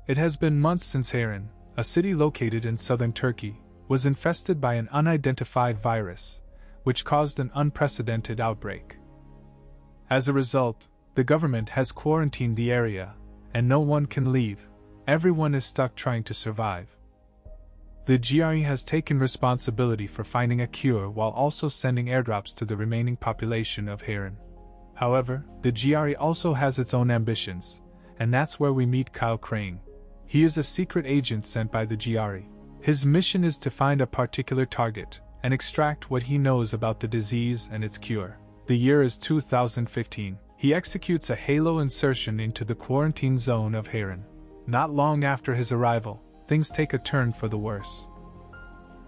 It has been months since Harran, a city located in southern Turkey, was infested by an unidentified virus, which caused an unprecedented outbreak. As a result, the government has quarantined the area, and no one can leave. Everyone is stuck trying to survive. The GRE has taken responsibility for finding a cure while also sending airdrops to the remaining population of Harran. However, the GRE also has its own ambitions, and that's where we meet Kyle Crane. He is a secret agent sent by the GRE. His mission is to find a particular target and extract what he knows about the disease and its cure. The year is 2015. He executes a halo insertion into the quarantine zone of Harran. Not long after his arrival, things take a turn for the worse.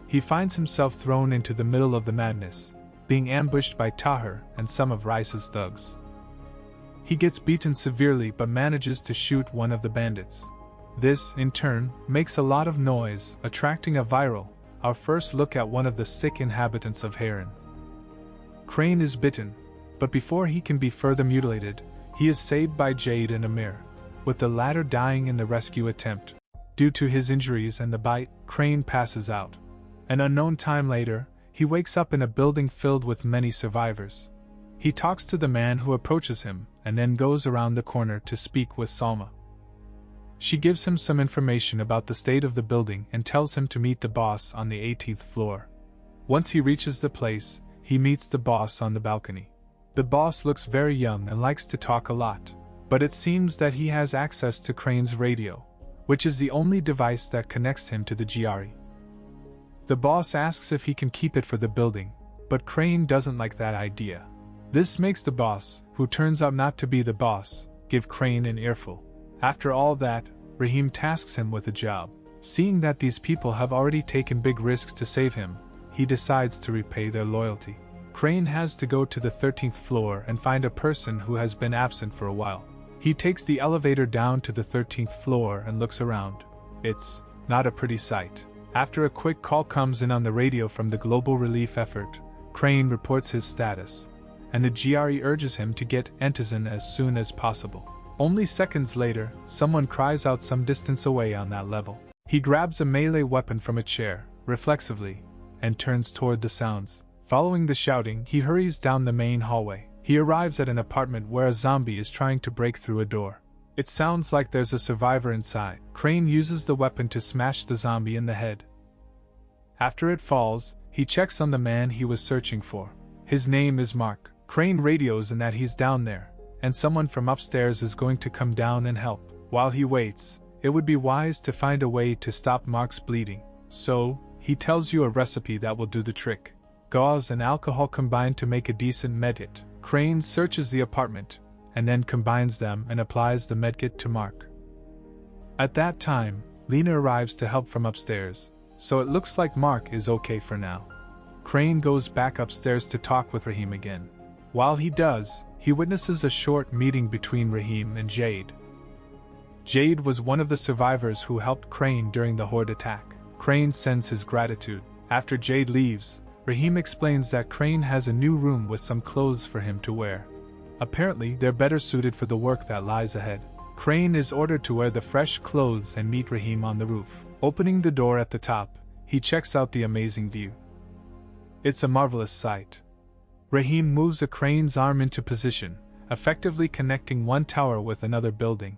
He finds himself thrown into the middle of the madness, being ambushed by Tahir and some of Rais's thugs. He gets beaten severely but manages to shoot one of the bandits. This, in turn, makes a lot of noise, attracting a viral, our first look at one of the sick inhabitants of Harran. Crane is bitten, but before he can be further mutilated, he is saved by Jade and Amir, with the latter dying in the rescue attempt. Due to his injuries and the bite, Crane passes out. An unknown time later, he wakes up in a building filled with many survivors. He talks to the man who approaches him, and then goes around the corner to speak with Salma. She gives him some information about the state of the building and tells him to meet the boss on the 18th floor. Once he reaches the place, he meets the boss on the balcony. The boss looks very young and likes to talk a lot, but it seems that he has access to Crane's radio, which is the only device that connects him to the GRE. The boss asks if he can keep it for the building, but Crane doesn't like that idea. This makes the boss, who turns out not to be the boss, give Crane an earful. After all that, Rahim tasks him with a job. Seeing that these people have already taken big risks to save him, he decides to repay their loyalty. Crane has to go to the 13th floor and find a person who has been absent for a while. He takes the elevator down to the 13th floor and looks around. It's not a pretty sight. After a quick call comes in on the radio from the global relief effort, Crane reports his status, and the GRE urges him to get Antizin as soon as possible. Only seconds later, someone cries out some distance away on that level. He grabs a melee weapon from a chair, reflexively, and turns toward the sounds. Following the shouting, he hurries down the main hallway. He arrives at an apartment where a zombie is trying to break through a door. It sounds like there's a survivor inside. Crane uses the weapon to smash the zombie in the head. After it falls, he checks on the man he was searching for. His name is Mark. Crane radios in that he's down there, and someone from upstairs is going to come down and help. While he waits, it would be wise to find a way to stop Mark's bleeding. So, he tells you a recipe that will do the trick. Gauze and alcohol combine to make a decent medkit. Crane searches the apartment, and then combines them and applies the medkit to Mark. At that time, Lena arrives to help from upstairs, so it looks like Mark is okay for now. Crane goes back upstairs to talk with Rahim again. While he does, he witnesses a short meeting between Rahim and Jade. Jade was one of the survivors who helped Crane during the Horde attack. Crane sends his gratitude. After Jade leaves, Rahim explains that Crane has a new room with some clothes for him to wear. Apparently, they're better suited for the work that lies ahead. Crane is ordered to wear the fresh clothes and meet Rahim on the roof. Opening the door at the top, he checks out the amazing view. It's a marvelous sight. Rahim moves a Crane's arm into position, effectively connecting one tower with another building.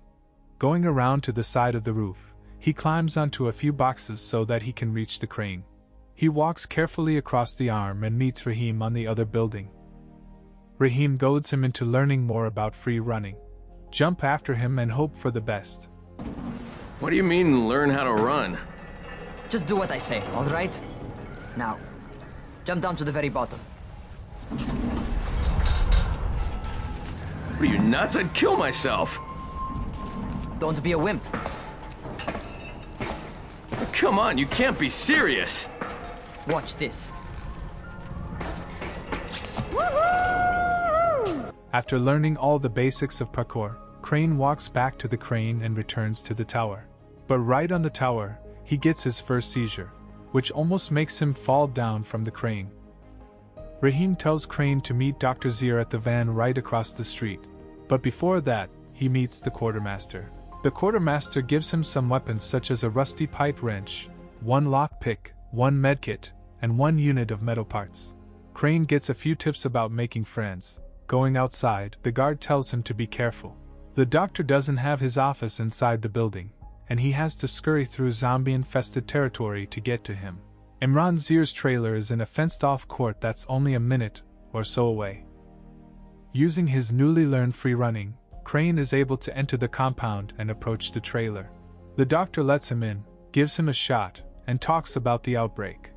Going around to the side of the roof, he climbs onto a few boxes so that he can reach the crane. He walks carefully across the arm and meets Rahim on the other building. Rahim goads him into learning more about free running. Jump after him and hope for the best. What do you mean, learn how to run? Just do what I say, alright? Now, jump down to the very bottom. What are you, nuts? I'd kill myself! Don't be a wimp. Come on, you can't be serious! Watch this. After learning all the basics of parkour, Crane walks back to the crane and returns to the tower. But right on the tower, he gets his first seizure, which almost makes him fall down from the crane. Rahim tells Crane to meet Dr. Zir at the van right across the street, but before that, he meets the quartermaster. The quartermaster gives him some weapons such as a rusty pipe wrench, 1 lockpick, 1 medkit, and 1 unit of metal parts. Crane gets a few tips about making friends. Going outside, the guard tells him to be careful. The doctor doesn't have his office inside the building, and he has to scurry through zombie-infested territory to get to him. Imran Zir's trailer is in a fenced-off court that's only a minute or so away. Using his newly learned free running, Crane is able to enter the compound and approach the trailer. The doctor lets him in, gives him a shot, and talks about the outbreak.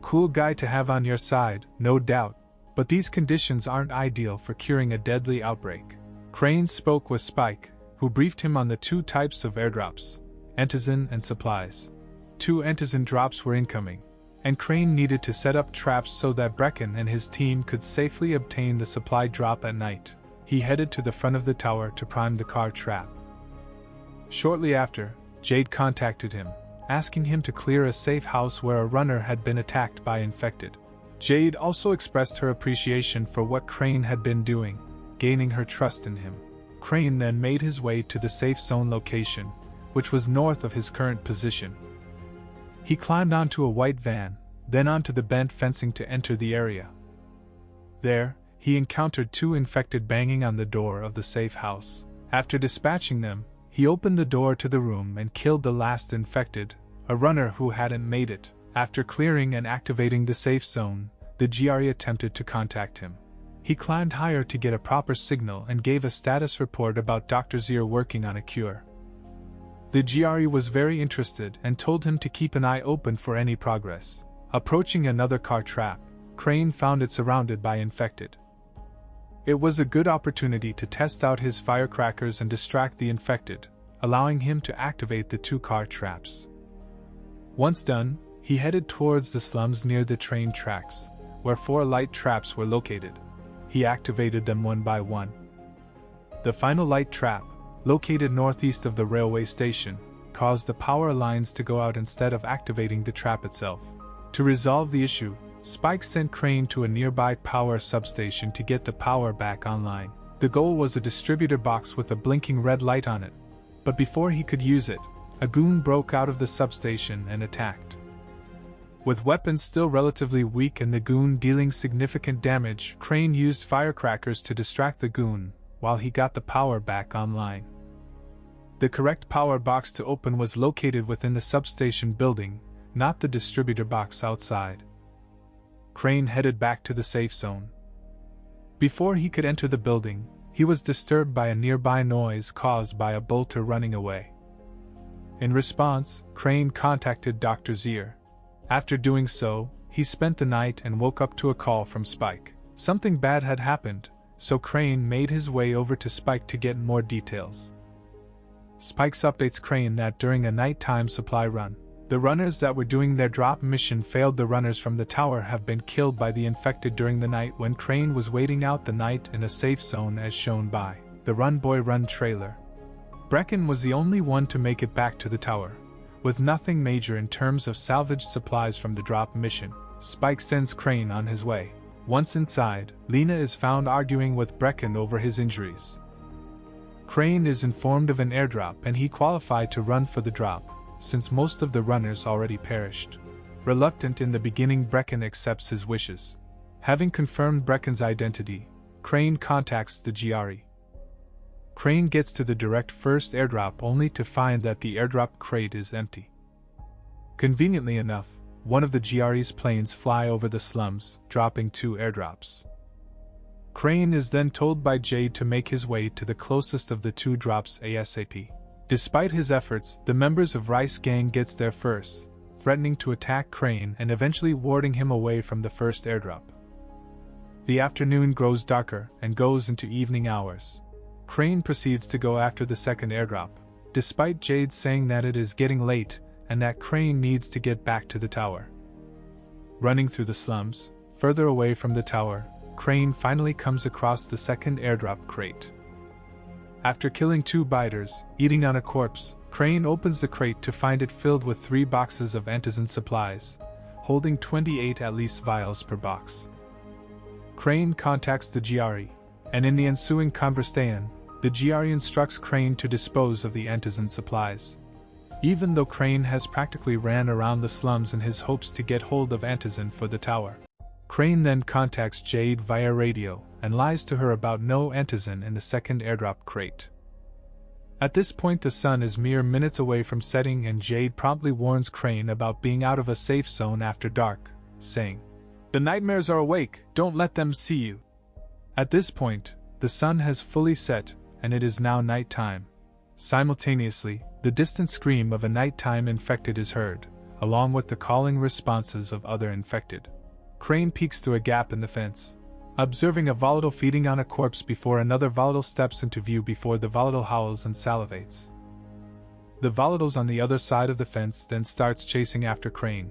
Cool guy to have on your side, no doubt, but these conditions aren't ideal for curing a deadly outbreak. Crane spoke with Spike, who briefed him on the 2 types of airdrops, antizin and supplies. 2 antizin drops were incoming, and Crane needed to set up traps so that Brecken and his team could safely obtain the supply drop at night. He headed to the front of the tower to prime the car trap. Shortly after, Jade contacted him, asking him to clear a safe house where a runner had been attacked by infected. Jade also expressed her appreciation for what Crane had been doing, gaining her trust in him. Crane then made his way to the safe zone location, which was north of his current position. He climbed onto a white van, then onto the bent fencing to enter the area. There, he encountered 2 infected banging on the door of the safe house. After dispatching them, he opened the door to the room and killed the last infected, a runner who hadn't made it. After clearing and activating the safe zone, the GRE attempted to contact him. He climbed higher to get a proper signal and gave a status report about Dr. Zir working on a cure. The GRE was very interested and told him to keep an eye open for any progress. Approaching another car trap, Crane found it surrounded by infected. It was a good opportunity to test out his firecrackers and distract the infected, allowing him to activate the 2 car traps. Once done, he headed towards the slums near the train tracks, where 4 light traps were located. He activated them one by one. The final light trap, located northeast of the railway station, caused the power lines to go out instead of activating the trap itself. To resolve the issue, Spike sent Crane to a nearby power substation to get the power back online. The goal was a distributor box with a blinking red light on it, but before he could use it, a goon broke out of the substation and attacked. With weapons still relatively weak and the goon dealing significant damage, Crane used firecrackers to distract the goon while he got the power back online. The correct power box to open was located within the substation building, not the distributor box outside. Crane headed back to the safe zone. Before he could enter the building, he was disturbed by a nearby noise caused by a bolter running away. In response, Crane contacted Dr. Zir. After doing so, he spent the night and woke up to a call from Spike. Something bad had happened, so Crane made his way over to Spike to get more details. Spike updates Crane that during a nighttime supply run, the runners that were doing their drop mission failed. The runners from the tower have been killed by the infected during the night when Crane was waiting out the night in a safe zone as shown by the Run Boy Run trailer. Brecken was the only one to make it back to the tower, with nothing major in terms of salvaged supplies from the drop mission. Spike sends Crane on his way. Once inside, Lena is found arguing with Brecken over his injuries. Crane is informed of an airdrop and he qualified to run for the drop, since most of the runners already perished. Reluctant in the beginning, Brecken accepts his wishes. Having confirmed Brecken's identity, Crane contacts the GRE. Crane gets to the direct first airdrop only to find that the airdrop crate is empty. Conveniently enough, one of the GRE's planes fly over the slums, dropping 2 airdrops. Crane is then told by Jade to make his way to the closest of the 2 drops ASAP. Despite his efforts, the members of Rais gang gets there first, threatening to attack Crane and eventually warding him away from the first airdrop. The afternoon grows darker and goes into evening hours. Crane proceeds to go after the second airdrop, despite Jade saying that it is getting late and that Crane needs to get back to the tower. Running through the slums, further away from the tower, Crane finally comes across the second airdrop crate. After killing 2 biters, eating on a corpse, Crane opens the crate to find it filled with 3 boxes of antizin supplies, holding 28 at least vials per box. Crane contacts the GRE, and in the ensuing conversation, The GRE instructs Crane to dispose of the antizin supplies. Even though Crane has practically ran around the slums in his hopes to get hold of antizin for the tower. Crane then contacts Jade via radio and lies to her about no antizin in the second airdrop crate. At this point the sun is mere minutes away from setting and Jade promptly warns Crane about being out of a safe zone after dark, saying, "The nightmares are awake, don't let them see you." At this point, the sun has fully set and it is now night time. Simultaneously, the distant scream of a nighttime infected is heard, along with the calling responses of other infected. Crane peeks through a gap in the fence, observing a volatile feeding on a corpse before another volatile steps into view before the volatile howls and salivates. The volatiles on the other side of the fence then starts chasing after Crane,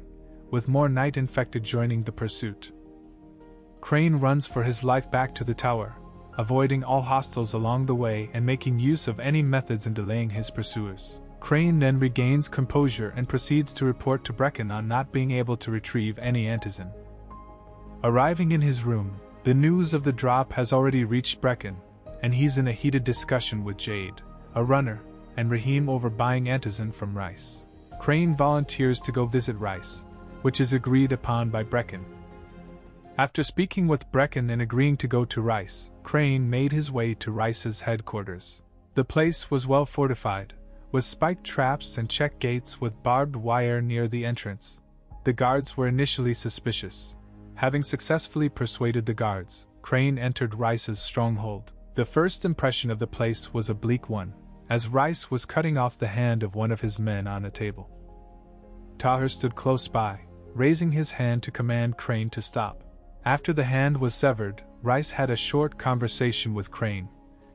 with more night infected joining the pursuit. Crane runs for his life back to the tower, avoiding all hostiles along the way and making use of any methods in delaying his pursuers. Crane then regains composure and proceeds to report to Brecken on not being able to retrieve any antizin. Arriving in his room, the news of the drop has already reached Brecken, and he's in a heated discussion with Jade, a runner, and Rahim over buying antizin from Rais. Crane volunteers to go visit Rais, which is agreed upon by Brecken. After speaking with Brecken and agreeing to go to Rais, Crane made his way to Rais's headquarters. The place was well fortified, with spiked traps and check gates with barbed wire near the entrance. The guards were initially suspicious. Having successfully persuaded the guards, Crane entered Rais's stronghold. The first impression of the place was a bleak one, as Rais was cutting off the hand of one of his men on a table. Tahir stood close by, raising his hand to command Crane to stop. After the hand was severed, Rais had a short conversation with Crane,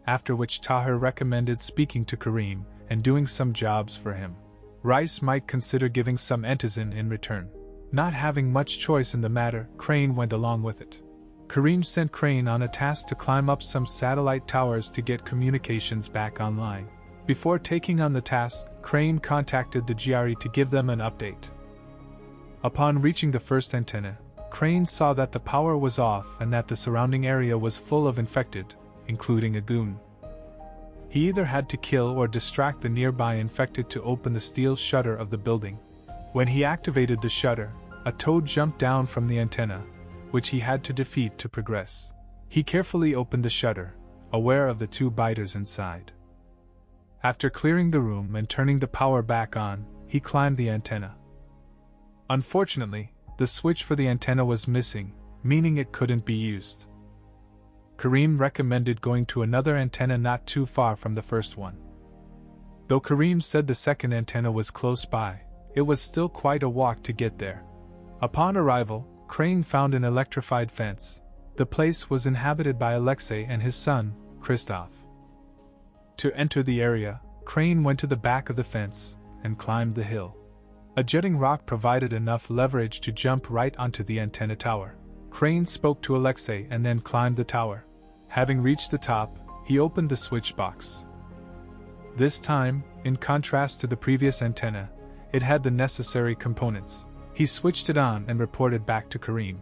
after which Tahir recommended speaking to Kareem and doing some jobs for him. Rais might consider giving some antizin in return. Not having much choice in the matter, Crane went along with it. Kareem sent Crane on a task to climb up some satellite towers to get communications back online. Before taking on the task, Crane contacted the GRE to give them an update. Upon reaching the first antenna, Crane saw that the power was off and that the surrounding area was full of infected, including a goon. He either had to kill or distract the nearby infected to open the steel shutter of the building. When he activated the shutter, a toad jumped down from the antenna, which he had to defeat to progress. He carefully opened the shutter, aware of the two biters inside. After clearing the room and turning the power back on, he climbed the antenna. Unfortunately, the switch for the antenna was missing, meaning it couldn't be used. Kareem recommended going to another antenna not too far from the first one. Though Kareem said the second antenna was close by, it was still quite a walk to get there. Upon arrival, Crane found an electrified fence. The place was inhabited by Alexei and his son, Christoph. To enter the area, Crane went to the back of the fence and climbed the hill. A jutting rock provided enough leverage to jump right onto the antenna tower. Crane spoke to Alexei and then climbed the tower. Having reached the top, he opened the switch box. This time, in contrast to the previous antenna, it had the necessary components. He switched it on and reported back to Kareem.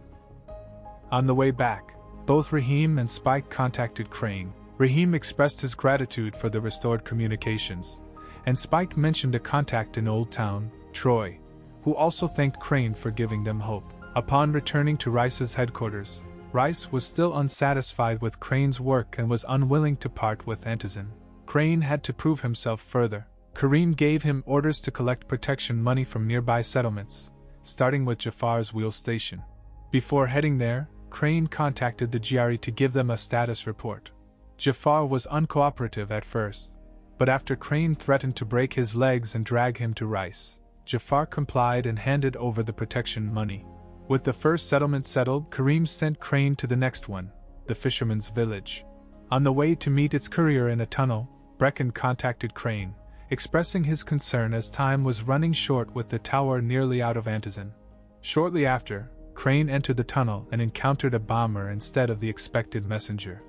On the way back, both Rahim and Spike contacted Crane. Rahim expressed his gratitude for the restored communications, and Spike mentioned a contact in Old Town, Troy, who also thanked Crane for giving them hope. Upon returning to Rais's headquarters, Rais was still unsatisfied with Crane's work and was unwilling to part with antizin. Crane had to prove himself further. Kareem gave him orders to collect protection money from nearby settlements, starting with Jafar's wheel station. Before heading there, Crane contacted the GRE to give them a status report. Jafar was uncooperative at first, but after Crane threatened to break his legs and drag him to Rais, Jafar complied and handed over the protection money. With the first settlement settled, Kareem sent Crane to the next one, the fisherman's village. On the way to meet its courier in a tunnel, Brecken contacted Crane, expressing his concern as time was running short with the tower nearly out of antizin. Shortly after, Crane entered the tunnel and encountered a bomber instead of the expected messenger.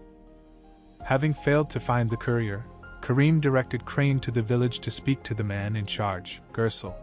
Having failed to find the courier, Kareem directed Crane to the village to speak to the man in charge, Gersel.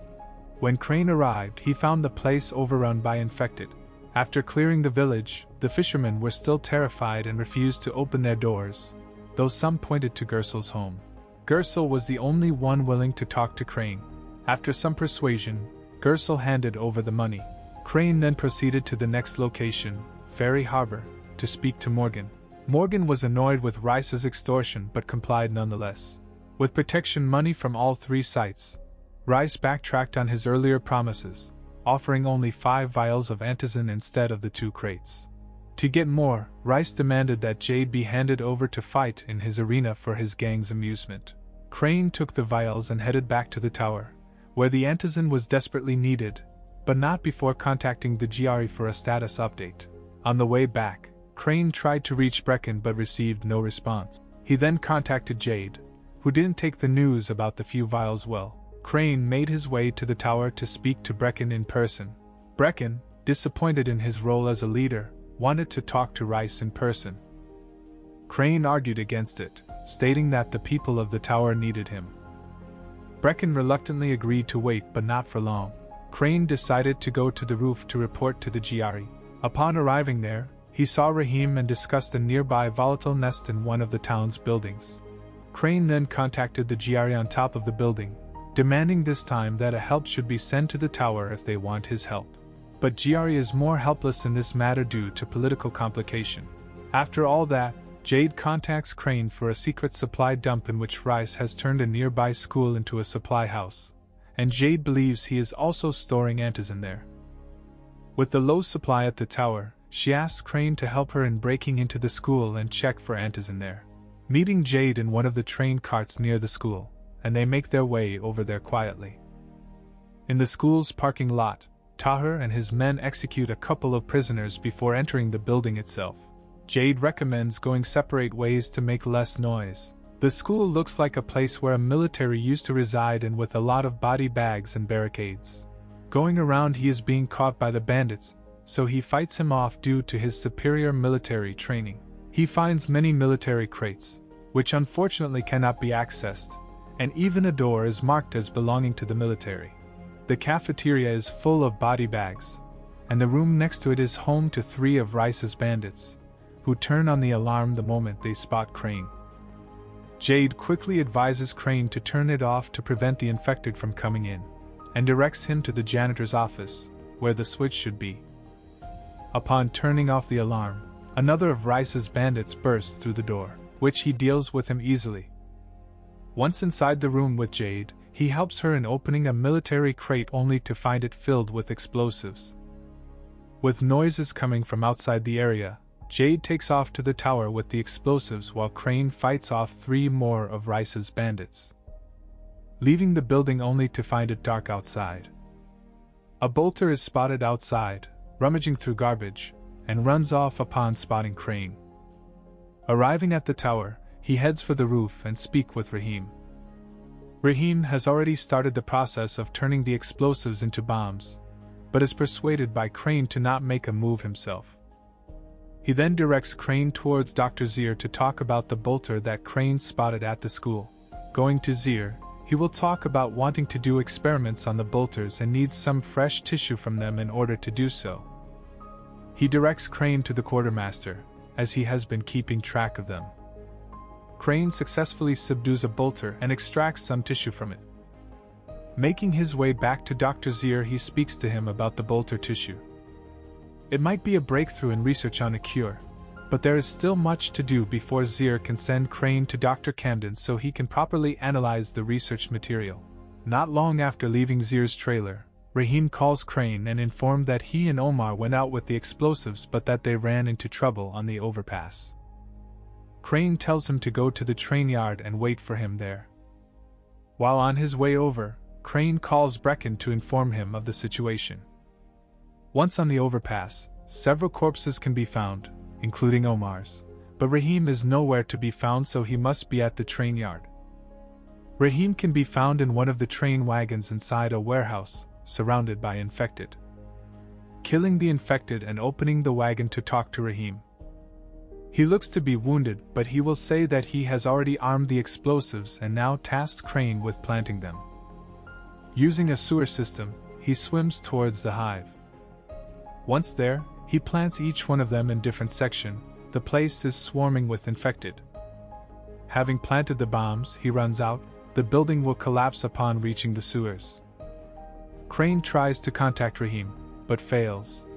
When Crane arrived, he found the place overrun by infected. After clearing the village, the fishermen were still terrified and refused to open their doors, though some pointed to Gersel's home. Gersel was the only one willing to talk to Crane. After some persuasion, Gersel handed over the money. Crane then proceeded to the next location, Ferry Harbor, to speak to Morgan. Morgan was annoyed with Rice's extortion but complied nonetheless. With protection money from all 3 sites, Rice backtracked on his earlier promises, offering only 5 vials of antizin instead of the 2 crates. To get more, Rice demanded that Jade be handed over to fight in his arena for his gang's amusement. Crane took the vials and headed back to the tower, where the antizin was desperately needed, but not before contacting the GRE for a status update. On the way back, Crane tried to reach Brecken but received no response. He then contacted Jade, who didn't take the news about the few vials well. Crane made his way to the tower to speak to Brecken in person. Brecken, disappointed in his role as a leader, wanted to talk to Rice in person. Crane argued against it, stating that the people of the tower needed him. Brecken reluctantly agreed to wait, but not for long. Crane decided to go to the roof to report to the GRE. Upon arriving there, he saw Rahim and discussed a nearby volatile nest in one of the town's buildings. Crane then contacted the GRE on top of the building, demanding this time that a help should be sent to the tower if they want his help. But GRE is more helpless in this matter due to political complication. After all that, Jade contacts Crane for a secret supply dump in which Rice has turned a nearby school into a supply house, and Jade believes he is also storing antizin there. With the low supply at the tower, she asks Crane to help her in breaking into the school and check for antizin there. Meeting Jade in one of the train carts near the school, and they make their way over there quietly. In the school's parking lot, Tahir and his men execute a couple of prisoners before entering the building itself. Jade recommends going separate ways to make less noise. The school looks like a place where a military used to reside and with a lot of body bags and barricades. Going around, he is being caught by the bandits, so he fights him off due to his superior military training. He finds many military crates, which unfortunately cannot be accessed, and even a door is marked as belonging to the military. The cafeteria is full of body bags, and the room next to it is home to 3 of Rice's bandits, who turn on the alarm the moment they spot Crane. Jade quickly advises Crane to turn it off to prevent the infected from coming in, and directs him to the janitor's office, where the switch should be. Upon turning off the alarm, another of Rice's bandits bursts through the door, which he deals with him easily. Once inside the room with Jade, he helps her in opening a military crate only to find it filled with explosives. With noises coming from outside the area, Jade takes off to the tower with the explosives while Crane fights off 3 more of Rice's bandits, leaving the building only to find it dark outside. A bolter is spotted outside, rummaging through garbage, and runs off upon spotting Crane. Arriving at the tower, he heads for the roof and speaks with Rahim. Rahim has already started the process of turning the explosives into bombs, but is persuaded by Crane to not make a move himself. He then directs Crane towards Dr. Zir to talk about the bolter that Crane spotted at the school. Going to Zir, he will talk about wanting to do experiments on the bolters and needs some fresh tissue from them in order to do so. He directs Crane to the quartermaster, as he has been keeping track of them. Crane successfully subdues a bolter and extracts some tissue from it. Making his way back to Dr. Zir, he speaks to him about the bolter tissue. It might be a breakthrough in research on a cure, but there is still much to do before Zir can send Crane to Dr. Camden so he can properly analyze the research material. Not long after leaving Zir's trailer, Rahim calls Crane and informed that he and Omar went out with the explosives but that they ran into trouble on the overpass. Crane tells him to go to the train yard and wait for him there. While on his way over, Crane calls Brecken to inform him of the situation. Once on the overpass, several corpses can be found, including Omar's, but Rahim is nowhere to be found, so he must be at the train yard. Rahim can be found in one of the train wagons inside a warehouse, surrounded by infected. Killing the infected and opening the wagon to talk to Rahim. He looks to be wounded, but he will say that he has already armed the explosives and now tasks Crane with planting them. Using a sewer system, he swims towards the hive. Once there, he plants each one of them in different section. The place is swarming with infected. Having planted the bombs, he runs out. The building will collapse upon reaching the sewers. Crane tries to contact Rahim, but fails.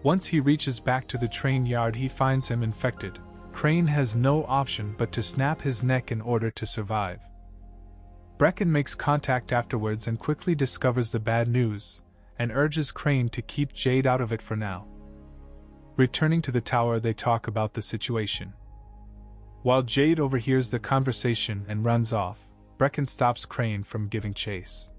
Once he reaches back to the train yard, he finds him infected. Crane has no option but to snap his neck in order to survive. Brecken makes contact afterwards and quickly discovers the bad news, and urges Crane to keep Jade out of it for now. Returning to the tower, they talk about the situation. While Jade overhears the conversation and runs off, Brecken stops Crane from giving chase.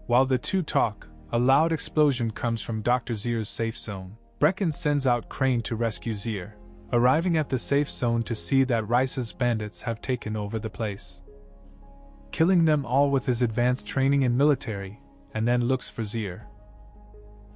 While the two talk, a loud explosion comes from Dr. Zier's safe zone. Brecken sends out Crane to rescue Zier, arriving at the safe zone to see that Rice's bandits have taken over the place. Killing them all with his advanced training in military, and then looks for Zier.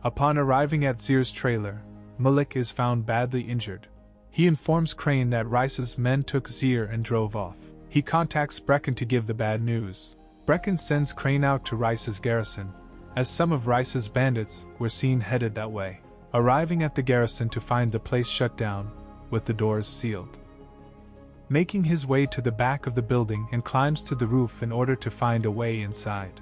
Upon arriving at Zier's trailer, Malik is found badly injured. He informs Crane that Rice's men took Zier and drove off. He contacts Brecken to give the bad news. Brecken sends Crane out to Rice's garrison, as some of Rice's bandits were seen headed that way. Arriving at the garrison to find the place shut down, with the doors sealed. Making his way to the back of the building and climbs to the roof in order to find a way inside.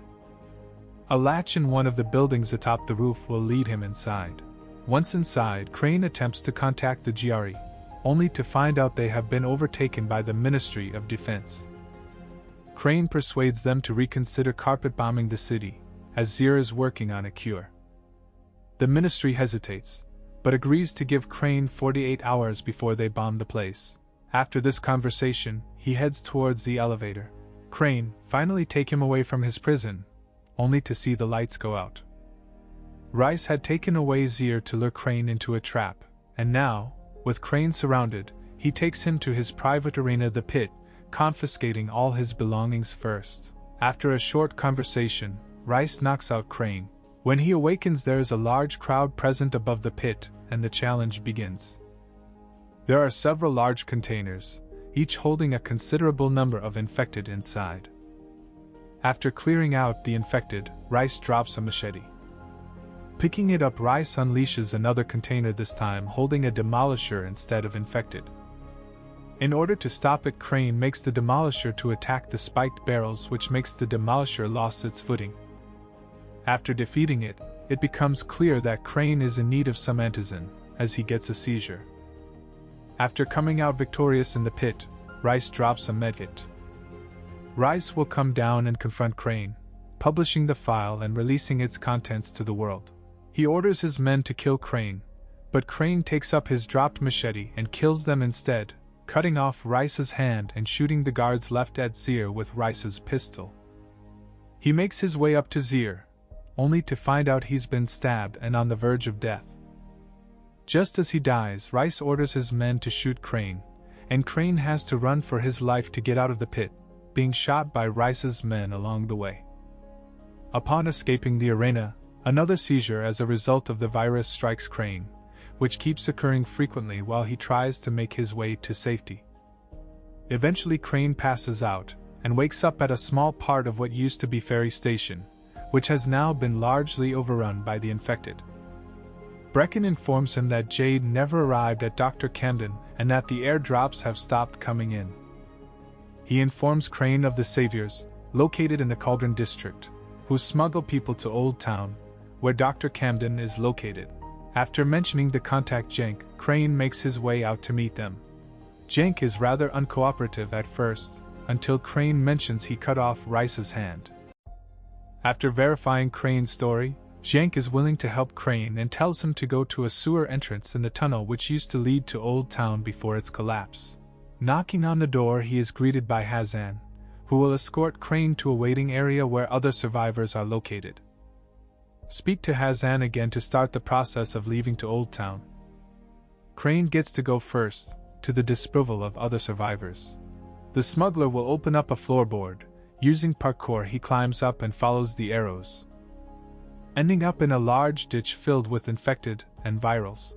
A latch in one of the buildings atop the roof will lead him inside. Once inside, Crane attempts to contact the GRE, only to find out they have been overtaken by the Ministry of Defense. Crane persuades them to reconsider carpet bombing the city, as Zier is working on a cure. The ministry hesitates, but agrees to give Crane 48 hours before they bomb the place. After this conversation, he heads towards the elevator. Crane finally take him away from his prison, only to see the lights go out. Rice had taken away Zier to lure Crane into a trap, and now, with Crane surrounded, he takes him to his private arena, the pit, confiscating all his belongings first. After a short conversation, Rice knocks out Crane. When he awakens, there is a large crowd present above the pit, and the challenge begins. There are several large containers, each holding a considerable number of infected inside. After clearing out the infected, Rice drops a machete. Picking it up, Rice unleashes another container, this time holding a demolisher instead of infected. In order to stop it, Crane makes the demolisher to attack the spiked barrels, which makes the demolisher lose its footing. After defeating it, it becomes clear that Crane is in need of some antizin, as he gets a seizure. After coming out victorious in the pit, Rice drops a medkit. Rice will come down and confront Crane, publishing the file and releasing its contents to the world. He orders his men to kill Crane, but Crane takes up his dropped machete and kills them instead, cutting off Rice's hand and shooting the guards left at Zier with Rice's pistol. He makes his way up to Zier, only to find out he's been stabbed and on the verge of death. Just as he dies, Rice orders his men to shoot Crane, and Crane has to run for his life to get out of the pit, being shot by Rice's men along the way. Upon escaping the arena, another seizure as a result of the virus strikes Crane, which keeps occurring frequently while he tries to make his way to safety. Eventually, Crane passes out and wakes up at a small part of what used to be Ferry Station, which has now been largely overrun by the infected. Brecken informs him that Jade never arrived at Dr. Camden and that the airdrops have stopped coming in. He informs Crane of the Saviors, located in the Cauldron District, who smuggle people to Old Town, where Dr. Camden is located. After mentioning the contact Jenk, Crane makes his way out to meet them. Jenk is rather uncooperative at first, until Crane mentions he cut off Rice's hand. After verifying Crane's story, Jenk is willing to help Crane and tells him to go to a sewer entrance in the tunnel which used to lead to Old Town before its collapse. Knocking on the door, he is greeted by Harran, who will escort Crane to a waiting area where other survivors are located. Speak to Harran again to start the process of leaving to Old Town. Crane gets to go first, to the disapproval of other survivors. The smuggler will open up a floorboard. Using parkour, he climbs up and follows the arrows, ending up in a large ditch filled with infected and virals.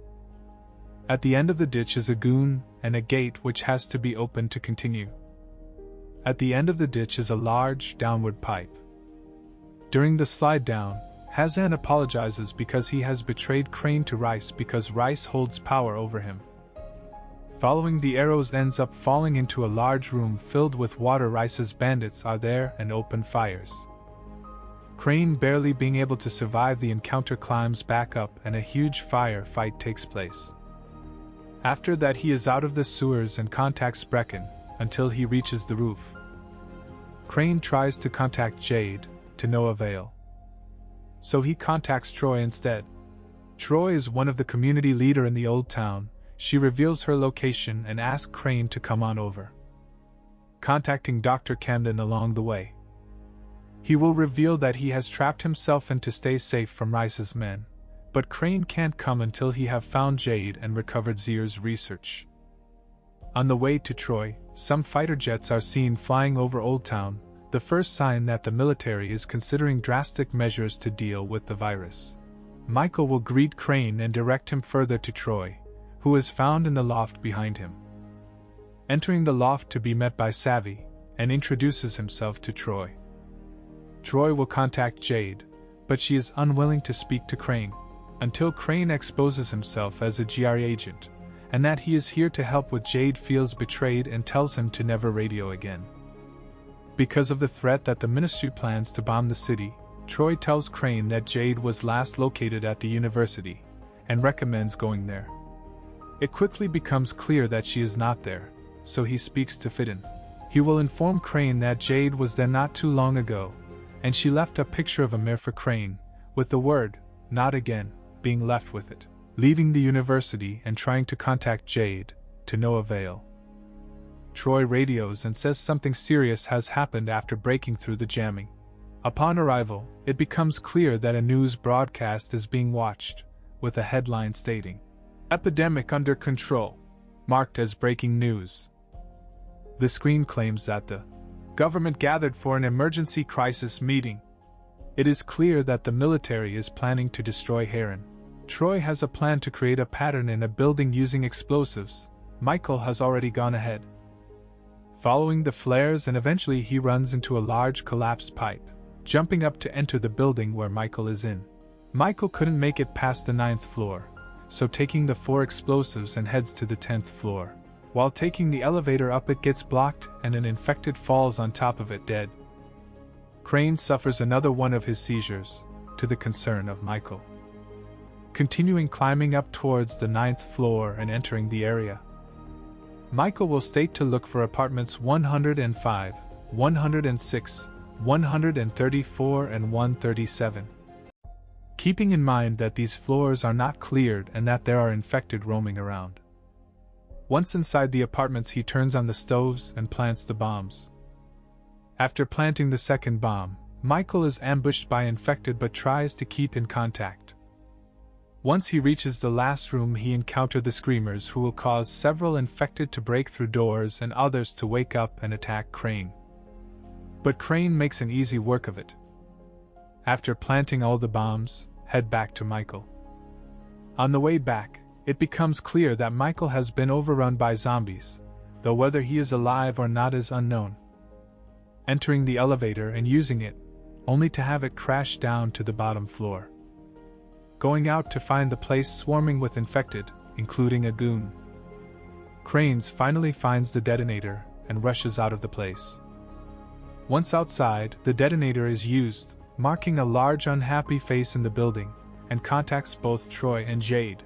At the end of the ditch is a goon and a gate which has to be opened to continue. At the end of the ditch is a large downward pipe. During the slide down, Harran apologizes because he has betrayed Crane to Rice because Rice holds power over him. Following the arrows ends up falling into a large room filled with water. Rice's bandits are there and open fires. Crane, barely being able to survive the encounter, climbs back up and a huge fire fight takes place. After that he is out of the sewers and contacts Brecken, until he reaches the roof. Crane tries to contact Jade, to no avail. So he contacts Troy instead. Troy is one of the community leader in the old town. She reveals her location and asks Crane to come on over, contacting Dr. Camden along the way. He will reveal that he has trapped himself in to stay safe from Rice's men, but Crane can't come until he have found Jade and recovered Zier's research. On the way to Troy, some fighter jets are seen flying over Old Town, the first sign that the military is considering drastic measures to deal with the virus. Michael will greet Crane and direct him further to Troy, who is found in the loft behind him. Entering the loft to be met by Savvy, and introduces himself to Troy. Troy will contact Jade, but she is unwilling to speak to Crane, until Crane exposes himself as a GRE agent, and that he is here to help with Jade feels betrayed and tells him to never radio again. Because of the threat that the ministry plans to bomb the city, Troy tells Crane that Jade was last located at the university, and recommends going there. It quickly becomes clear that she is not there, so he speaks to Fidden. He will inform Crane that Jade was there not too long ago, and she left a picture of a mirror for Crane, with the word, "not again," being left with it. Leaving the university and trying to contact Jade, to no avail. Troy radios and says something serious has happened after breaking through the jamming. Upon arrival, it becomes clear that a news broadcast is being watched, with a headline stating, "Epidemic under control," marked as breaking news. The screen claims that the government gathered for an emergency crisis meeting. It is clear that the military is planning to destroy Harran. Troy has a plan to create a pattern in a building using explosives. Michael has already gone ahead, following the flares, and eventually he runs into a large collapsed pipe, jumping up to enter the building where Michael is in. Michael couldn't make it past the 9th floor, so taking the 4 explosives and heads to the 10th floor. While taking the elevator up, it gets blocked and an infected falls on top of it dead. Crane suffers another one of his seizures, to the concern of Michael. Continuing climbing up towards the 9th floor and entering the area, Michael will state to look for apartments 105, 106, 134 and 137. Keeping in mind that these floors are not cleared and that there are infected roaming around. Once inside the apartments, he turns on the stoves and plants the bombs. After planting the second bomb, Michael is ambushed by infected but tries to keep in contact. Once he reaches the last room, he encounters the screamers, who will cause several infected to break through doors and others to wake up and attack Crane. But Crane makes an easy work of it. After planting all the bombs, head back to Michael. On the way back, it becomes clear that Michael has been overrun by zombies, though whether he is alive or not is unknown. Entering the elevator and using it, only to have it crash down to the bottom floor. Going out to find the place swarming with infected, including a goon. Cranes finally finds the detonator and rushes out of the place. Once outside, the detonator is used, marking a large unhappy face in the building, and contacts both Troy and Jade.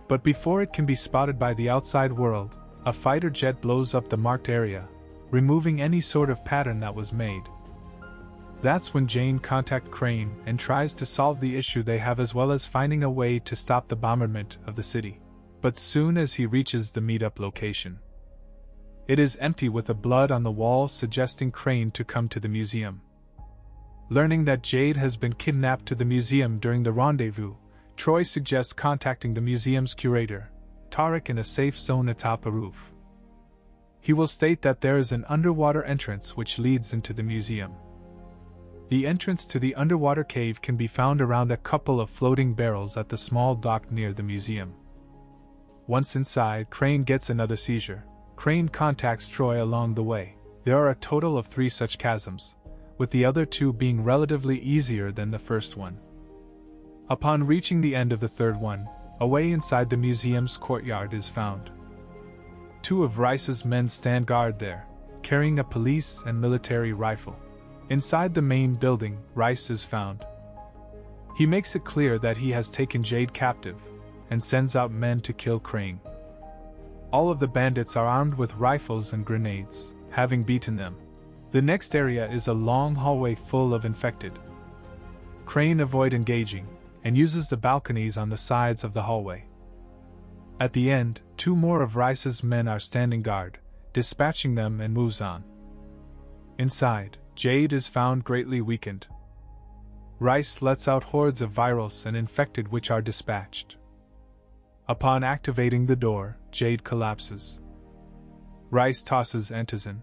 But before it can be spotted by the outside world, a fighter jet blows up the marked area, removing any sort of pattern that was made. That's when Jane contacts Crane and tries to solve the issue they have, as well as finding a way to stop the bombardment of the city. But soon as he reaches the meetup location, it is empty with a blood on the wall suggesting Crane to come to the museum. Learning that Jade has been kidnapped to the museum during the rendezvous, Troy suggests contacting the museum's curator, Tariq, in a safe zone atop a roof. He will state that there is an underwater entrance which leads into the museum. The entrance to the underwater cave can be found around a couple of floating barrels at the small dock near the museum. Once inside, Crane gets another seizure. Crane contacts Troy along the way. There are a total of 3 such chasms, with the other 2 being relatively easier than the first one. Upon reaching the end of the third one, a way inside the museum's courtyard is found. Two of Rice's men stand guard there, carrying a police and military rifle. Inside the main building, Rais is found. He makes it clear that he has taken Jade captive, and sends out men to kill Crane. All of the bandits are armed with rifles and grenades, having beaten them. The next area is a long hallway full of infected. Crane avoids engaging, and uses the balconies on the sides of the hallway. At the end, two more of Rice's men are standing guard, dispatching them and moves on. Inside, Jade is found greatly weakened. Rais lets out hordes of virals and infected which are dispatched. Upon activating the door, Jade collapses. Rais tosses Antizin.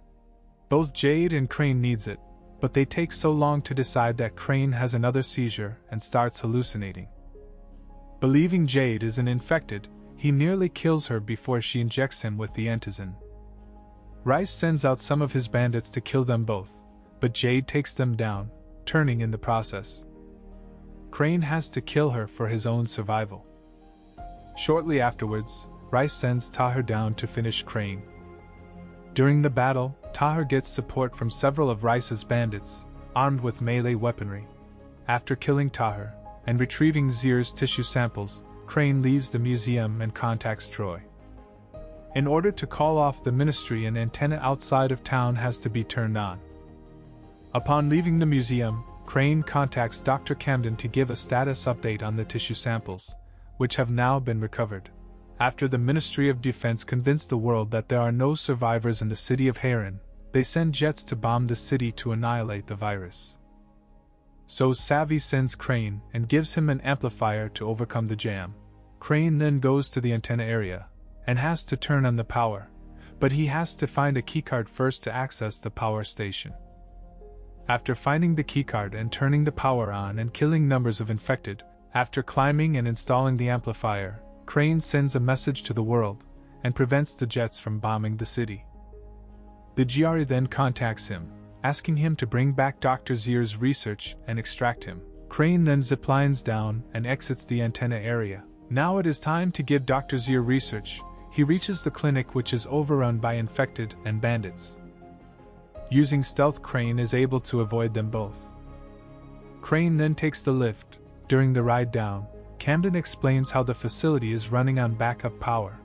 Both Jade and Crane needs it, but they take so long to decide that Crane has another seizure and starts hallucinating. Believing Jade is an infected, he nearly kills her before she injects him with the Antizin. Rais sends out some of his bandits to kill them both, but Jade takes them down, turning in the process. Crane has to kill her for his own survival. Shortly afterwards, Rais sends Tahir down to finish Crane. During the battle, Tahir gets support from several of Rice's bandits, armed with melee weaponry. After killing Tahir, and retrieving Zir's tissue samples, Crane leaves the museum and contacts Troy. In order to call off the ministry, an antenna outside of town has to be turned on. Upon leaving the museum, Crane contacts Dr. Camden to give a status update on the tissue samples, which have now been recovered. After the Ministry of Defense convinced the world that there are no survivors in the city of Harran, they send jets to bomb the city to annihilate the virus. So Savvy sends Crane and gives him an amplifier to overcome the jam. Crane then goes to the antenna area, and has to turn on the power, but he has to find a keycard first to access the power station. After finding the keycard and turning the power on and killing numbers of infected, after climbing and installing the amplifier, Crane sends a message to the world, and prevents the jets from bombing the city. The GRE then contacts him, asking him to bring back Dr. Zir's research and extract him. Crane then ziplines down and exits the antenna area. Now it is time to give Dr. Zir research. He reaches the clinic, which is overrun by infected and bandits. Using stealth, Crane is able to avoid them both. Crane then takes the lift. During the ride down, Camden explains how the facility is running on backup power,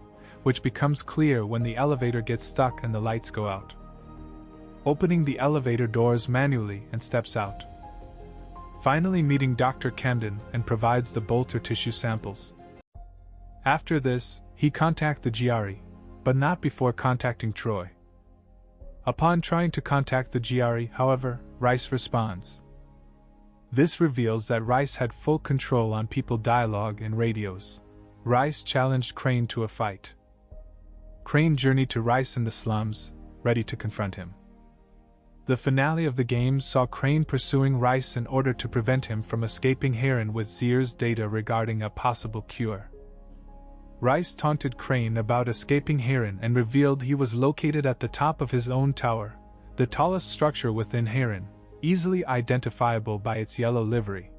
which becomes clear when the elevator gets stuck and the lights go out. Opening the elevator doors manually and steps out. Finally meeting Dr. Camden and provides the bolter tissue samples. After this, he contacts the GRE, but not before contacting Troy. Upon trying to contact the GRE, however, Rais responds. This reveals that Rais had full control on people dialogue and radios. Rais challenged Crane to a fight. Crane journeyed to Rais in the slums, ready to confront him. The finale of the game saw Crane pursuing Rais in order to prevent him from escaping Harran with Zir's data regarding a possible cure. Rais taunted Crane about escaping Harran and revealed he was located at the top of his own tower, the tallest structure within Harran, easily identifiable by its yellow livery.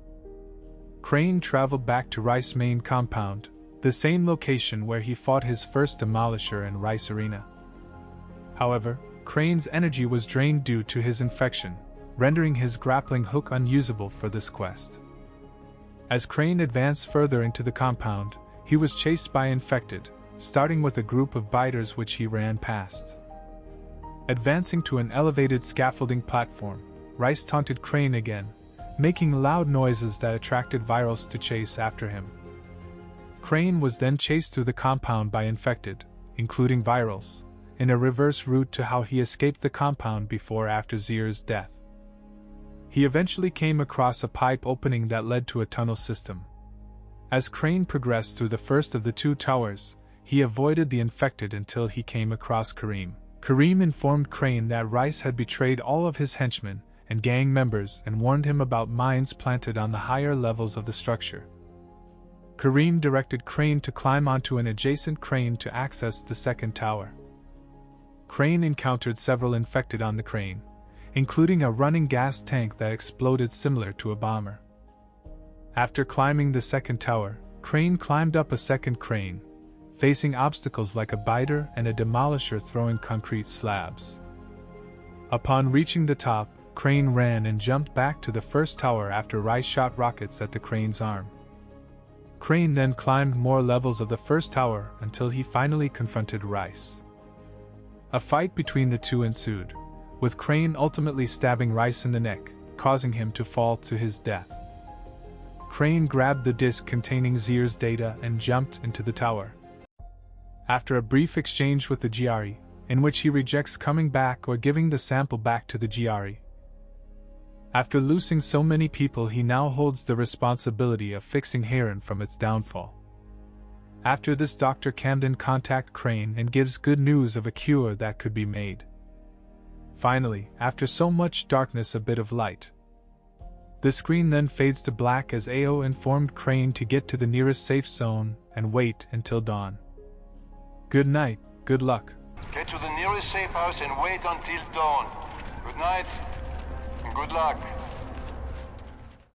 Crane traveled back to Rais' main compound, the same location where he fought his first demolisher in Rais Arena. However, Crane's energy was drained due to his infection, rendering his grappling hook unusable for this quest. As Crane advanced further into the compound, he was chased by infected, starting with a group of biters which he ran past. Advancing to an elevated scaffolding platform, Rais taunted Crane again, making loud noises that attracted virals to chase after him. Crane was then chased through the compound by infected, including virals, in a reverse route to how he escaped the compound before after Zir's death. He eventually came across a pipe opening that led to a tunnel system. As Crane progressed through the first of the two towers, he avoided the infected until he came across Kareem. Kareem informed Crane that Rais had betrayed all of his henchmen and gang members and warned him about mines planted on the higher levels of the structure. Kareem directed Crane to climb onto an adjacent crane to access the second tower. Crane encountered several infected on the crane, including a running gas tank that exploded similar to a bomber. After climbing the second tower, Crane climbed up a second crane, facing obstacles like a biter and a demolisher throwing concrete slabs. Upon reaching the top, Crane ran and jumped back to the first tower after Rais shot rockets at the crane's arm. Crane then climbed more levels of the first tower until he finally confronted Rais. A fight between the two ensued, with Crane ultimately stabbing Rais in the neck, causing him to fall to his death. Crane grabbed the disk containing Zir's data and jumped into the tower. After a brief exchange with the GRE, in which he rejects coming back or giving the sample back to the GRE. After losing so many people, he now holds the responsibility of fixing Harran from its downfall. After this, Dr. Camden contacts Crane and gives good news of a cure that could be made. Finally, after so much darkness, a bit of light. The screen then fades to black as AO informed Crane to get to the nearest safe zone and wait until dawn. Good night, good luck. Get to the nearest safe house and wait until dawn. Good night, and good luck.